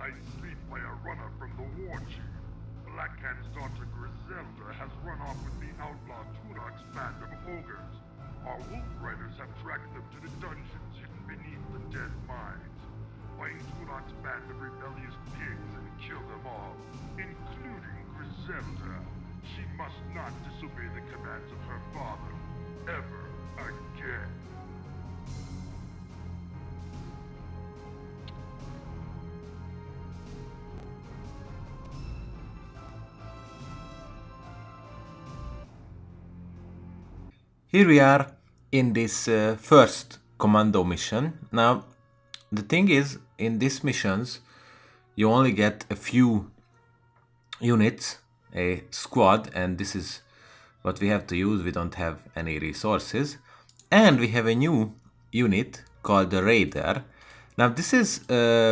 night's sleep by a runner from the war chief. Blackhand's daughter Griselda has run off with the outlaw Tunok's band of ogres. Our wolf riders have tracked them to the dungeons hidden beneath the Deadmines. Find Tunok's band of rebellious pigs and kill them all, including Griselda. She must not disobey the commands of her father, ever again. Here we are in this first commando mission. Now, the thing is, in these missions, you only get a few units, a squad, and this is what we have to use. We don't have any resources. And we have a new unit called the Raider. Now, this is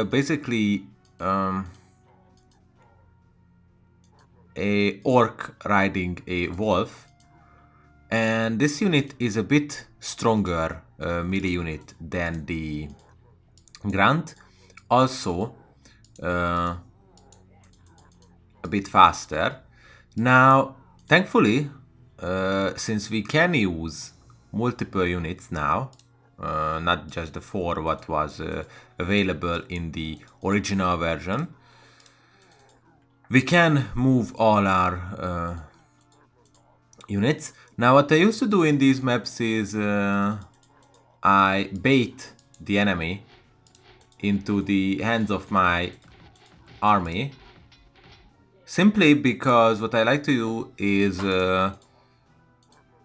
basically a orc riding a wolf. And this unit is a bit stronger melee unit than the Grunt. Also a bit faster. Now, thankfully, since we can use multiple units now, not just the 4 what was available in the original version, we can move all our units. Now, what I used to do in these maps is I bait the enemy into the hands of my army, simply because what I like to do is I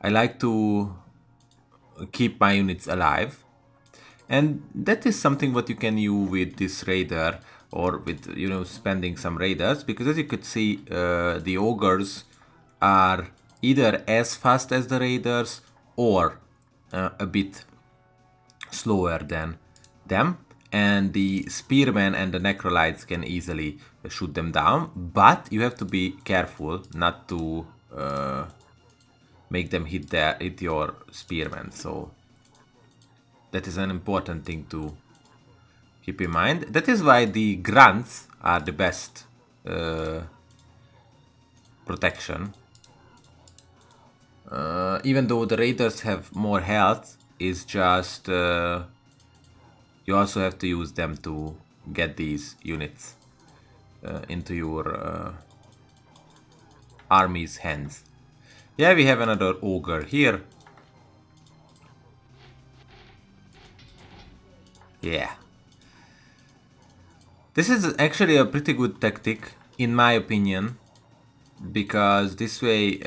like to keep my units alive, and that is something what you can use with this raider, or with, you know, spending some raiders, because as you could see, the ogres are either as fast as the raiders or a bit slower than them, and the spearmen and the necrolytes can easily shoot them down, but you have to be careful not to make them hit your spearmen. So that is an important thing to keep in mind. That is why the grunts are the best protection. Even though the raiders have more health, it's just you also have to use them to get these units into your army's hands. Yeah, we have another ogre here. Yeah. This is actually a pretty good tactic, in my opinion, because this way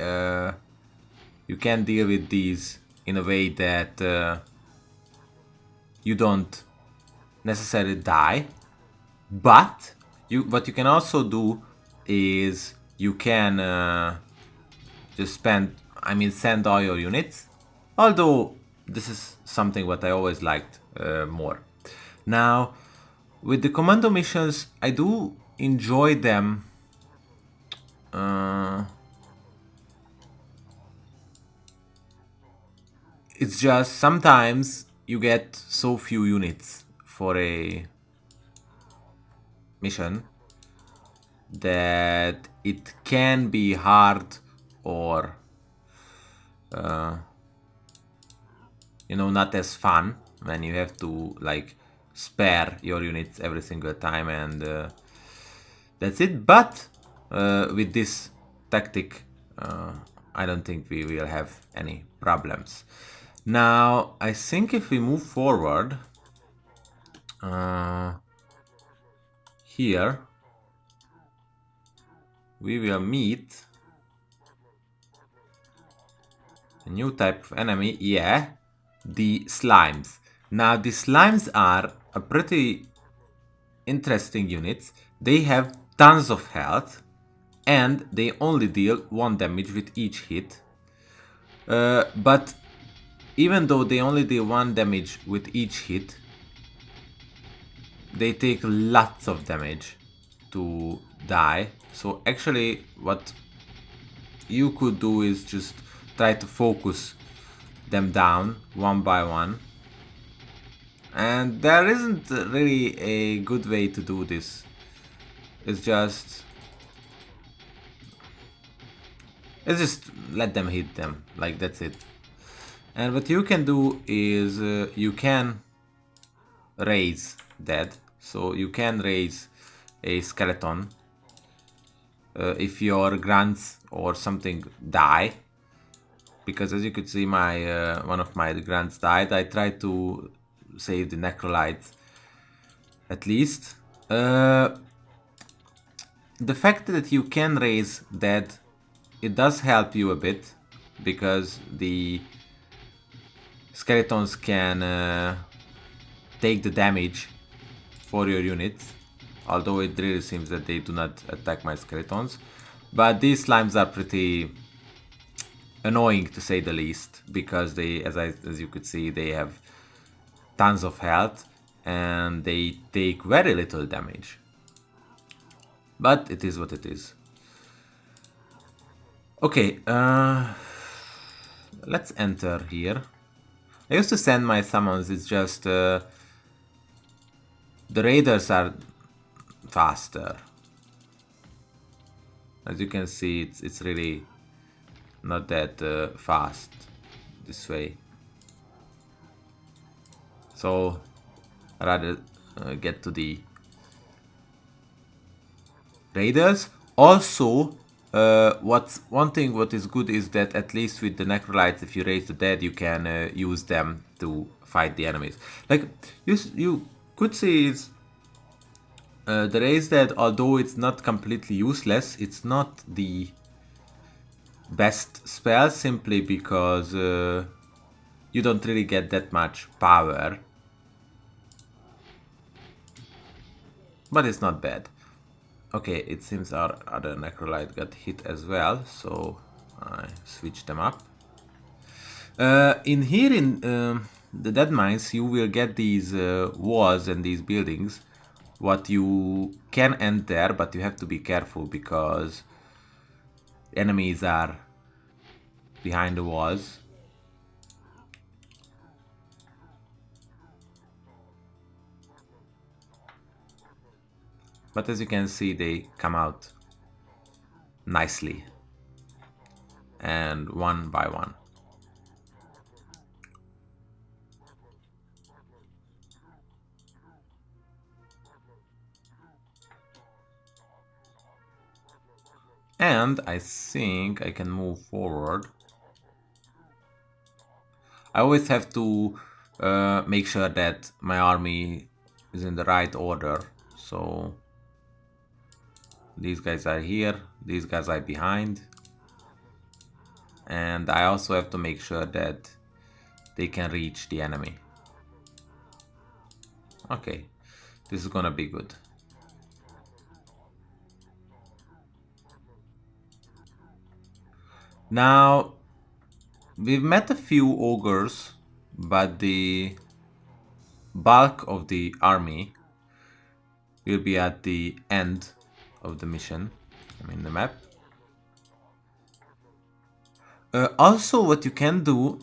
you can deal with these in a way that you don't necessarily die, but what you can also do is you can just send all your units, although this is something what I always liked more. Now, with the commando missions, I do enjoy them it's just sometimes you get so few units for a mission that it can be hard, or you know, not as fun when you have to like spare your units every single time, and that's it. But with this tactic, I don't think we will have any problems. Now, I think if we move forward here, we will meet a new type of enemy. Yeah, the slimes. Now, the slimes are a pretty interesting units. They have tons of health, and they only deal 1 damage with each hit. But even though they only deal 1 damage with each hit, they take lots of damage to die. So actually what you could do is just try to focus them down one by one. And there isn't really a good way to do this It's just let them hit them, like that's it. And what you can do is you can raise dead, so you can raise a skeleton if your grunts or something die, because as you could see, my one of my grunts died. I tried to save the necrolytes at least. The fact that you can raise dead, it does help you a bit, because the skeletons can take the damage for your units, although it really seems that they do not attack my skeletons. But these slimes are pretty annoying, to say the least, because they, as you could see, they have tons of health and they take very little damage. But it is what it is. Okay, let's enter here. I used to send my summons, it's just the raiders are faster. As you can see, it's really not that fast this way. So I'd rather get to the raiders. Also, one thing what is good is that at least with the necrolytes, if you raise the dead, you can use them to fight the enemies. Like you could see is the raise dead, although it's not completely useless, it's not the best spell, simply because you don't really get that much power. But it's not bad. Okay, it seems our other necrolyte got hit as well, so I switched them up. In here in the Deadmines, you will get these walls and these buildings, what you can enter, but you have to be careful because enemies are behind the walls. But as you can see, they come out nicely and one by one. And I think I can move forward. I always have to make sure that my army is in the right order. So these guys are here, these guys are behind. And I also have to make sure that they can reach the enemy. Okay, this is gonna be good. Now, we've met a few ogres, but the bulk of the army will be at the end of the mission, I mean the map. Also, what you can do,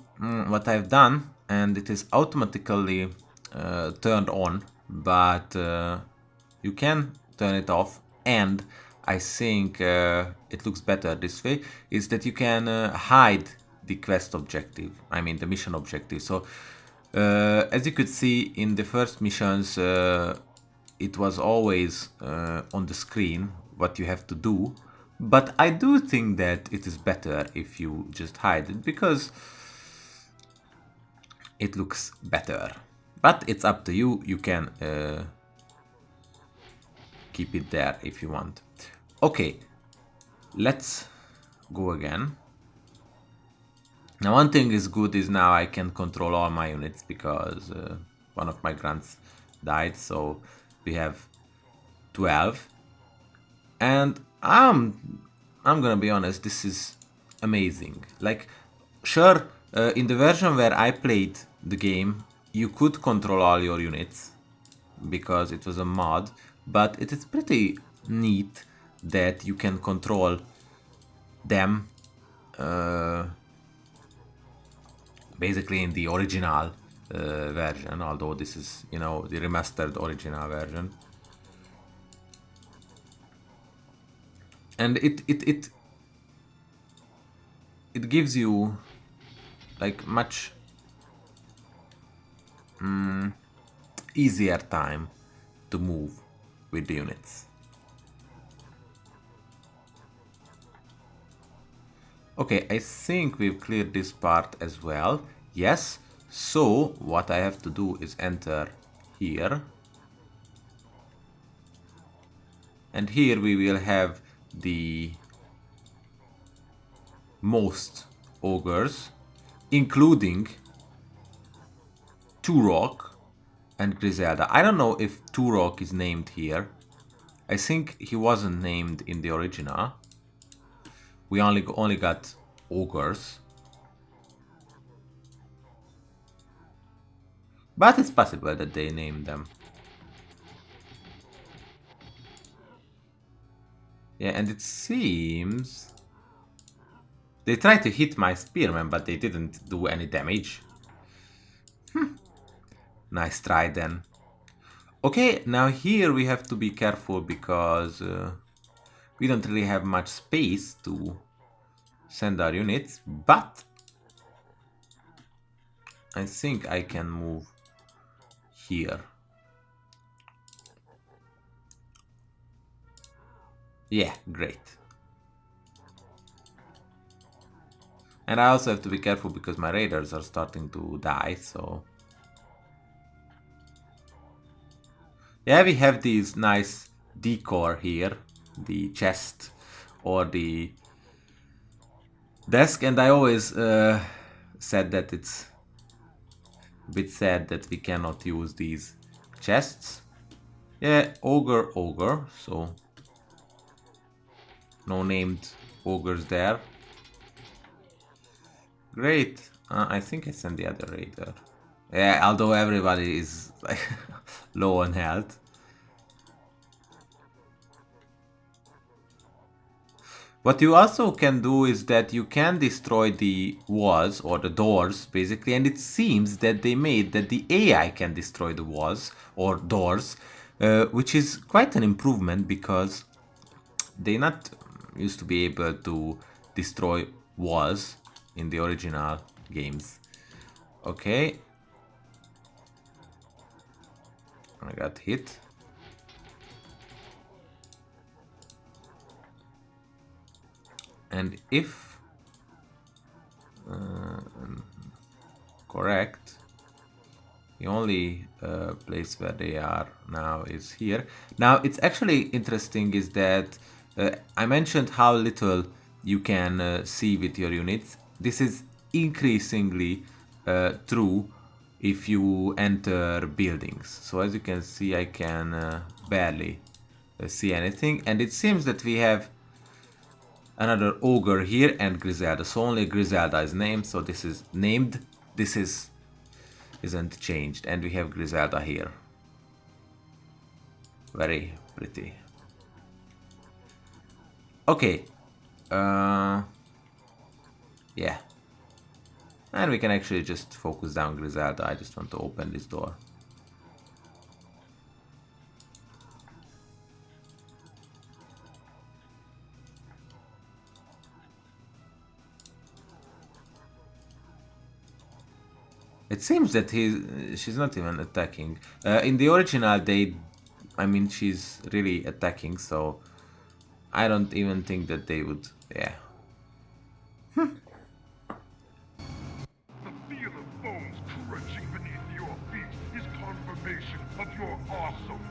what I've done, and it is automatically turned on, but you can turn it off, and I think it looks better this way, is that you can hide the quest objective, I mean the mission objective. So as you could see in the first missions, it was always on the screen what you have to do, but I do think that it is better if you just hide it, because it looks better. But it's up to you, you can keep it there if you want. Okay, let's go again. Now one thing is good is now I can control all my units, because one of my grunts died, so we have 12. And I'm gonna be honest, this is amazing. Like, sure, in the version where I played the game, you could control all your units because it was a mod, but it is pretty neat that you can control them basically in the original version, although this is, you know, the remastered original version. And it gives you like much easier time to move with the units. Okay, I think we've cleared this part as well. Yes, so what I have to do is enter here. And here we will have the most ogres, including Turok and Griselda. I don't know if Turok is named here. I think he wasn't named in the original. We only got ogres. But it's possible that they named them. Yeah, and it seems they tried to hit my spearman, but they didn't do any damage. Nice try then. Okay, now here we have to be careful because we don't really have much space to send our units, but I think I can move here. Yeah, great. And I also have to be careful because my raiders are starting to die, so... Yeah, we have these nice decor here, the chest or the desk, and I always said that it's a bit sad that we cannot use these chests. Yeah, ogre, so no named ogres there. Great. I think I sent the other raider. Yeah, although everybody is like low on health. What you also can do is that you can destroy the walls or the doors basically, and it seems that they made that the AI can destroy the walls or doors, which is quite an improvement because they not used to be able to destroy walls in the original games. Okay. I got hit. And if correct, the only place where they are now is here. Now it's actually interesting is that I mentioned how little you can see with your units. This is increasingly true if you enter buildings. So as you can see, I can barely see anything, and it seems that we have another ogre here and Griselda. So only Griselda is named, so this is named. This isn't changed, and we have Griselda here. Very pretty. Okay. Yeah. And we can actually just focus down Griselda. I just want to open this door. It seems that she's not even attacking. In the original, I mean, she's really attacking, so I don't even think that they would, yeah. The feel of bones crunching beneath your feet is confirmation of your awesome